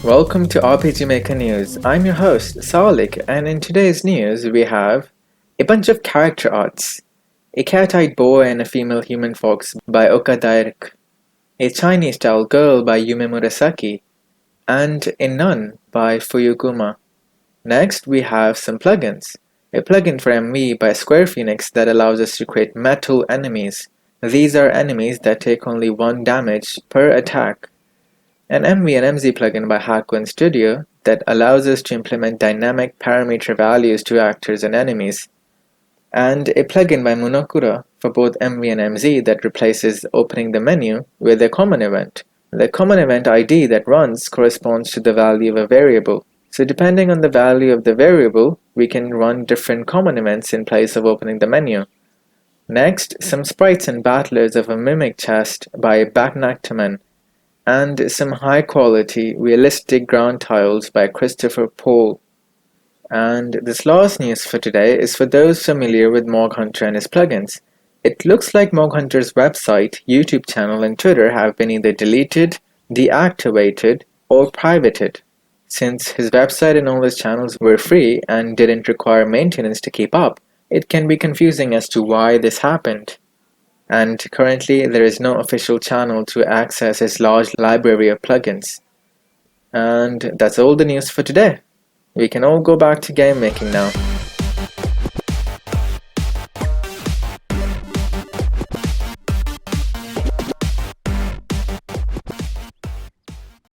Welcome to RPG Maker News. I'm your host, Salik, and in today's news we have a bunch of character arts. A cat-eyed boy and a female human fox by Oka Dairuk, a Chinese-style girl by Yume Murasaki, and a nun by Fuyuguma. Next we have some plugins. A plugin for MV by Square Phoenix that allows us to create metal enemies. These are enemies that take only 1 damage per attack. An MV and MZ plugin by Hackone Studio that allows us to implement dynamic parameter values to actors and enemies. And a plugin by Monokura for both MV and MZ that replaces opening the menu with a common event. The common event ID that runs corresponds to the value of a variable. So depending on the value of the variable, we can run different common events in place of opening the menu. Next, some sprites and battlers of a mimic chest by Batnactaman, and some high-quality, realistic ground tiles by Christopher Paul. And this last news for today is for those familiar with Mog Hunter and his plugins. It looks like Mog Hunter's website, YouTube channel, and Twitter have been either deleted, deactivated, or privated. Since his website and all his channels were free and didn't require maintenance to keep up, it can be confusing as to why this happened. And currently there is no official channel to access his large library of plugins. And that's all the news for today. We can all go back to game making now.